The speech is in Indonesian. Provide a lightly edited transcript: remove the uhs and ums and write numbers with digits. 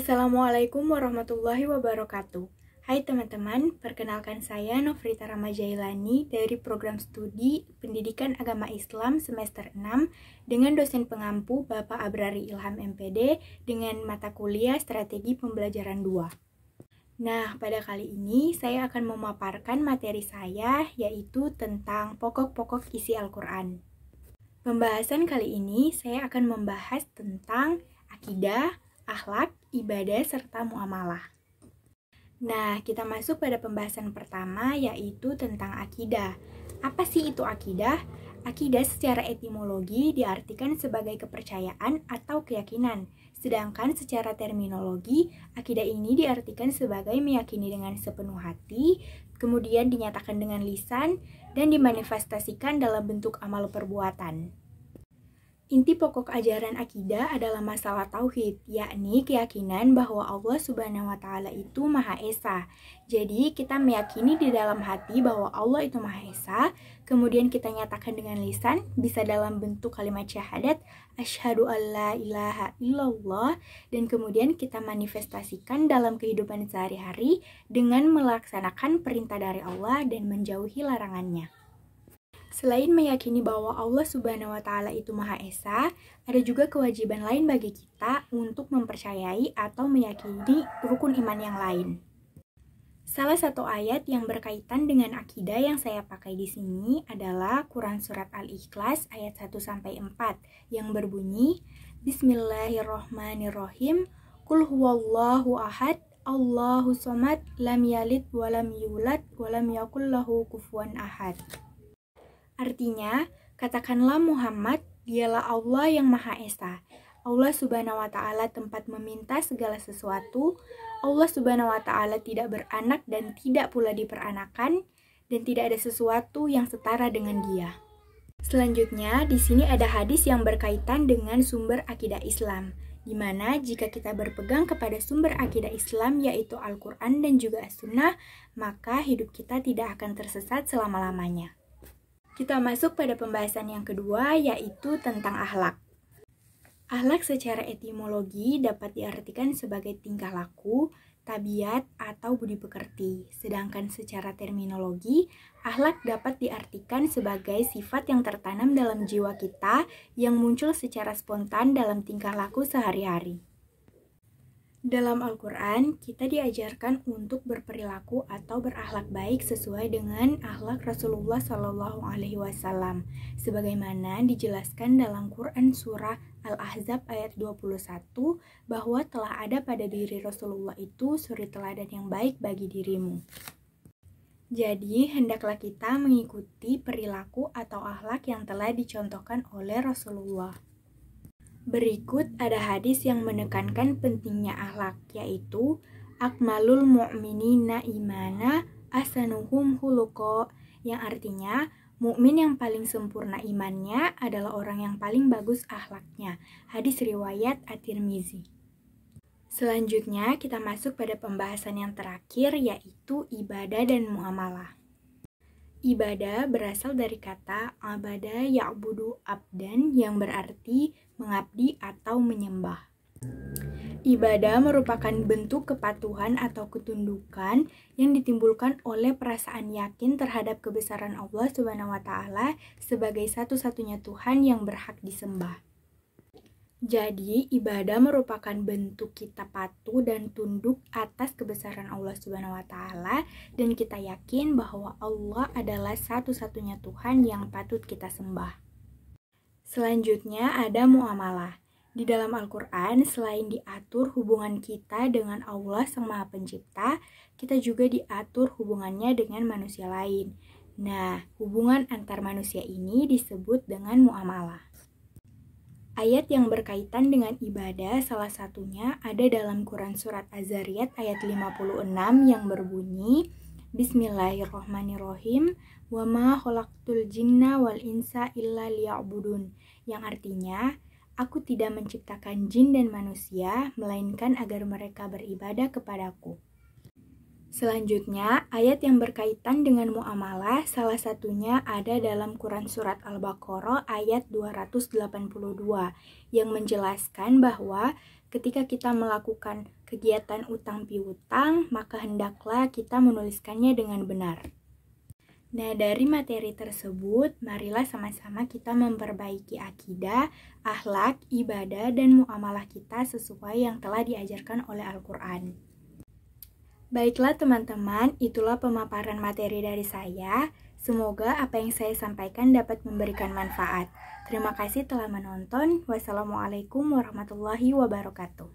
Assalamualaikum warahmatullahi wabarakatuh. Hai teman-teman, perkenalkan saya Nofrita Ramajailani dari program studi Pendidikan Agama Islam semester 6 dengan dosen pengampu Bapak Abrari Ilham MPD dengan mata kuliah Strategi Pembelajaran 2. Nah, pada kali ini saya akan memaparkan materi saya yaitu tentang pokok-pokok isi Al-Quran. Pembahasan kali ini saya akan membahas tentang akidah, akhlak, ibadah, serta muamalah. Nah, kita masuk pada pembahasan pertama yaitu tentang akidah. Apa sih itu akidah? Akidah secara etimologi diartikan sebagai kepercayaan atau keyakinan. Sedangkan secara terminologi, akidah ini diartikan sebagai meyakini dengan sepenuh hati, kemudian dinyatakan dengan lisan, dan dimanifestasikan dalam bentuk amal perbuatan. Inti pokok ajaran akidah adalah masalah tauhid, yakni keyakinan bahwa Allah Subhanahu wa Ta'ala itu Maha Esa. Jadi, kita meyakini di dalam hati bahwa Allah itu Maha Esa, kemudian kita nyatakan dengan lisan, bisa dalam bentuk kalimat syahadat, asyhadu alla ilaha illallah, dan kemudian kita manifestasikan dalam kehidupan sehari-hari dengan melaksanakan perintah dari Allah dan menjauhi larangannya. Selain meyakini bahwa Allah Subhanahu wa Ta'ala itu Maha Esa, ada juga kewajiban lain bagi kita untuk mempercayai atau meyakini rukun iman yang lain. Salah satu ayat yang berkaitan dengan akidah yang saya pakai di sini adalah Quran Surat Al-Ikhlas ayat 1-4 yang berbunyi, Bismillahirrohmanirrohim, Qul huwallahu ahad, Allahu somad, lam yalid walam yulad, walam yakul lahu kufuwan ahad. Artinya, katakanlah Muhammad, dialah Allah yang Maha Esa. Allah Subhanahu wa Ta'ala tempat meminta segala sesuatu. Allah Subhanahu wa Ta'ala tidak beranak dan tidak pula diperanakan, dan tidak ada sesuatu yang setara dengan Dia. Selanjutnya, di sini ada hadis yang berkaitan dengan sumber akidah Islam, di mana jika kita berpegang kepada sumber akidah Islam yaitu Al-Quran dan juga As-Sunnah, maka hidup kita tidak akan tersesat selama-lamanya. Kita masuk pada pembahasan yang kedua, yaitu tentang akhlak. Akhlak secara etimologi dapat diartikan sebagai tingkah laku, tabiat, atau budi pekerti. Sedangkan secara terminologi, akhlak dapat diartikan sebagai sifat yang tertanam dalam jiwa kita yang muncul secara spontan dalam tingkah laku sehari-hari. Dalam Al-Quran, kita diajarkan untuk berperilaku atau berakhlak baik sesuai dengan akhlak Rasulullah SAW, sebagaimana dijelaskan dalam Quran Surah Al-Ahzab ayat 21, bahwa telah ada pada diri Rasulullah itu suri teladan yang baik bagi dirimu. Jadi, hendaklah kita mengikuti perilaku atau akhlak yang telah dicontohkan oleh Rasulullah. Berikut ada hadis yang menekankan pentingnya akhlak, yaitu akmalul mu'minina imana asanuhum huluqa, yang artinya mukmin yang paling sempurna imannya adalah orang yang paling bagus akhlaknya. Hadis riwayat At-Tirmizi. Selanjutnya kita masuk pada pembahasan yang terakhir, yaitu ibadah dan muamalah. Ibadah berasal dari kata abada ya'budu abdan yang berarti mengabdi atau menyembah. Ibadah merupakan bentuk kepatuhan atau ketundukan yang ditimbulkan oleh perasaan yakin terhadap kebesaran Allah Subhanahu wa Ta'ala sebagai satu-satunya Tuhan yang berhak disembah. Jadi, ibadah merupakan bentuk kita patuh dan tunduk atas kebesaran Allah Subhanahu wa Ta'ala, dan kita yakin bahwa Allah adalah satu-satunya Tuhan yang patut kita sembah. Selanjutnya ada muamalah. Di dalam Al-Quran, selain diatur hubungan kita dengan Allah Sang Maha Pencipta, kita juga diatur hubungannya dengan manusia lain. Nah, hubungan antar manusia ini disebut dengan muamalah. Ayat yang berkaitan dengan ibadah salah satunya ada dalam Quran Surat Az-Zariyat ayat 56 yang berbunyi, Bismillahirrohmanirrohim, wa ma khalaqtul jinna wal insa illa liya'budun, yang artinya, aku tidak menciptakan jin dan manusia, melainkan agar mereka beribadah kepadaku. Selanjutnya, ayat yang berkaitan dengan muamalah salah satunya ada dalam Quran Surat Al-Baqarah ayat 282 yang menjelaskan bahwa ketika kita melakukan kegiatan utang piutang, maka hendaklah kita menuliskannya dengan benar. Nah, dari materi tersebut, marilah sama-sama kita memperbaiki akidah, akhlak, ibadah, dan muamalah kita sesuai yang telah diajarkan oleh Al-Quran. Baiklah teman-teman, itulah pemaparan materi dari saya. Semoga apa yang saya sampaikan dapat memberikan manfaat. Terima kasih telah menonton. Wassalamualaikum warahmatullahi wabarakatuh.